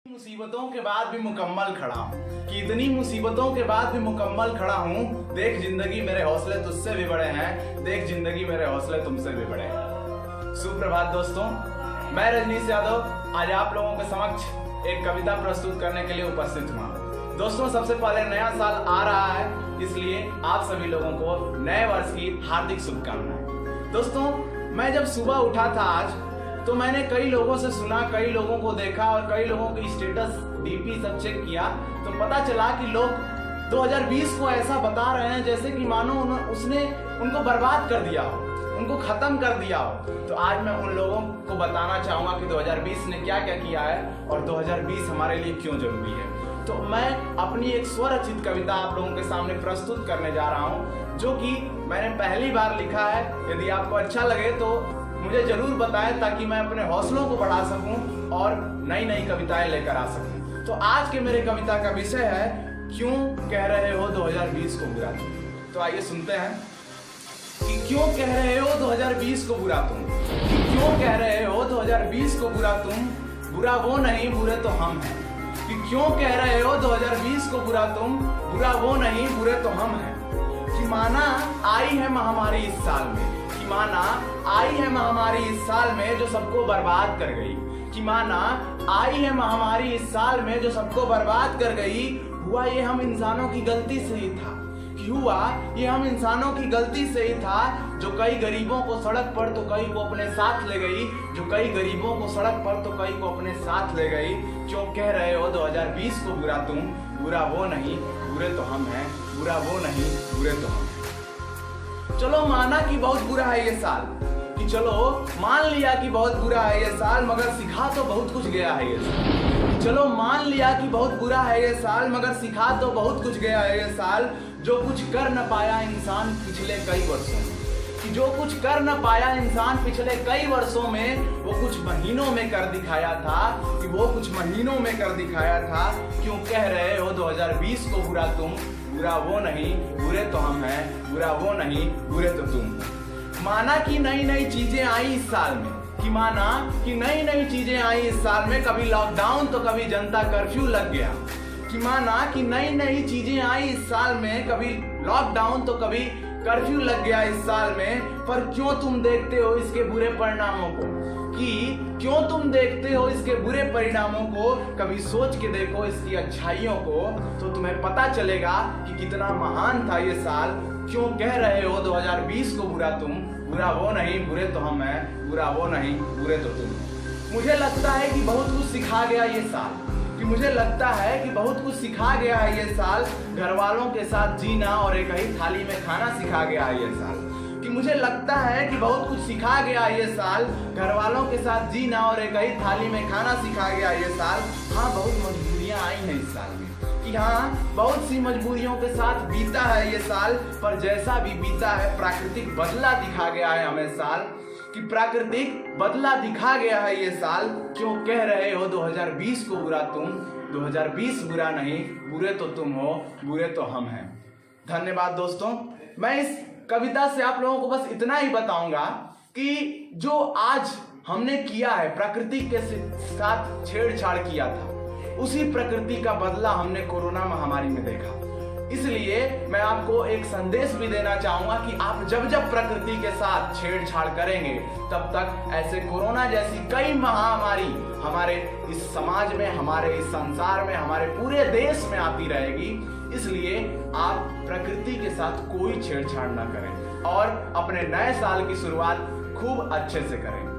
मुसीबतों के बाद भी मुकम्मल खड़ा हूँ कि इतनी मुसीबतों के बाद भी मुकम्मल खड़ा हूँ। देख जिंदगी मेरे हौसले तुझसे भी बड़े हैं, देख जिंदगी मेरे हौसले तुमसे भी बड़े हैं। सुप्रभात दोस्तों, मैं रजनीश यादव आज आप लोगों के समक्ष एक कविता प्रस्तुत करने के लिए उपस्थित हुआ। दोस्तों, सबसे पहले नया साल आ रहा है, इसलिए आप सभी लोगों को नए वर्ष की हार्दिक शुभकामनाएं। दोस्तों, मैं जब सुबह उठा था आज, तो मैंने कई लोगों से सुना, कई लोगों को देखा और कई लोगों की स्टेटस डीपी सब चेक किया, तो पता चला कि लोग 2020 को ऐसा बता रहे हैं जैसे कि मानो उसने उनको बर्बाद कर दिया हो, उनको खत्म कर दिया हो। तो आज मैं उन लोगों को बताना चाहूंगा कि 2020 ने क्या क्या किया है और 2020 हमारे लिए क्यों जरूरी है। तो मैं अपनी एक स्वरचित कविता आप लोगों के सामने प्रस्तुत करने जा रहा हूँ, जो कि मैंने पहली बार लिखा है। यदि आपको अच्छा लगे तो मुझे जरूर बताएं, ताकि मैं अपने हौसलों को बढ़ा सकूं और नई नई कविताएं लेकर आ सकूं। तो आज के मेरे कविता का विषय है, क्यों कह रहे हो 2020 को बुरा तुम। तो आइए सुनते हैं कि क्यों कह रहे हो 2020 को बुरा तुम, कि क्यों कह रहे हो 2020 को बुरा तुम, बुरा वो नहीं बुरे तो हम हैं। कि क्यों कह रहे हो 2020 को बुरा तुम, बुरा वो नहीं बुरे तो हम हैं। कि माना आई है महामारी इस साल में, कि माना आई है महामारी इस साल में जो सबको बर्बाद कर गई। कि माना आई है महामारी इस साल में जो सबको बर्बाद कर गई। हुआ ये हम इंसानों की गलती से ही था, कि हुआ ये हम इंसानों की गलती से ही था, जो कई गरीबों को सड़क पर तो कई को अपने साथ ले गई, जो कई गरीबों को सड़क पर तो कई को अपने साथ ले गई। क्यों कह रहे हो 2020 को बुरा तुम, बुरा वो नहीं बुरे तो हम हैं, बुरा वो नहीं बुरे तो हम हैं। चलो माना कि बहुत बुरा है ये साल, कि चलो मान लिया कि बहुत बुरा है ये साल, मगर सिखा तो बहुत कुछ गया है ये साल। चलो मान लिया कि बहुत बुरा है ये साल, मगर सिखा तो बहुत कुछ गया है ये साल। जो कुछ कर न पाया इंसान पिछले कई वर्षों में, कि जो कुछ कर न पाया इंसान पिछले कई वर्षों में, वो कुछ महीनों में कर दिखाया था, कि वो कुछ महीनों में कर दिखाया था। क्यों कह रहे हो 2020 को बुरा तुम, बुरा वो नहीं बुरे तो हम हैं, बुरा वो नहीं बुरे तो तुम। माना कि नई नई चीजें आई इस साल में, कि माना कि नई नई चीजें आई इस साल में, कभी लॉकडाउन तो कभी जनता कर्फ्यू लग गया। कि माना कि नई नई चीजें आई इस साल में, कभी लॉकडाउन तो कभी कर्फ्यू लग गया इस साल में। पर क्यों तुम देखते हो इसके बुरे परिणामों को, कि क्यों तुम देखते हो इसके बुरे परिणामों को। कभी सोच के देखो इसकी अच्छाइयों को, तो तुम्हें पता चलेगा कि कितना महान था ये साल। क्यों कह रहे हो 2020 को बुरा तुम, बुरा वो नहीं बुरे तो हम हैं, बुरा वो नहीं बुरे तो तुम। मुझे लगता है कि बहुत कुछ सिखा गया ये साल, कि मुझे लगता है कि बहुत कुछ सिखा गया है ये साल। घर वालों के साथ जीना और एक ही थाली में खाना सिखा गया है ये साल। कि मुझे लगता है कि बहुत कुछ सिखा गया ये साल। घर वालों के साथ जीना और एक ही थाली में खाना सिखा गया ये साल। हाँ, बहुत मजबूरियां आई हैं इस साल में, कि हाँ बहुत सी मजबूरियों के साथ बीता है ये साल। पर जैसा भी बीता है, प्राकृतिक बदला दिखा गया है हमें साल, कि प्राकृतिक बदला दिखा गया है ये साल। क्यों कह रहे हो 2020 को बुरा तुम, 2020 बुरा नहीं बुरे तो तुम हो, बुरे तो हम हैं। धन्यवाद दोस्तों। मैं इस कविता से आप लोगों को बस इतना ही बताऊंगा कि जो आज हमने किया है, प्रकृति के साथ छेड़छाड़ किया था, उसी प्रकृति का बदला हमने कोरोना महामारी में देखा। इसलिए मैं आपको एक संदेश भी देना चाहूंगा कि आप जब जब प्रकृति के साथ छेड़छाड़ करेंगे, तब तक ऐसे कोरोना जैसी कई महामारी हमारे इस समाज में, हमारे इस संसार में, हमारे पूरे देश में आती रहेगी। इसलिए आप प्रकृति के साथ कोई छेड़छाड़ ना करें और अपने नए साल की शुरुआत खूब अच्छे से करें।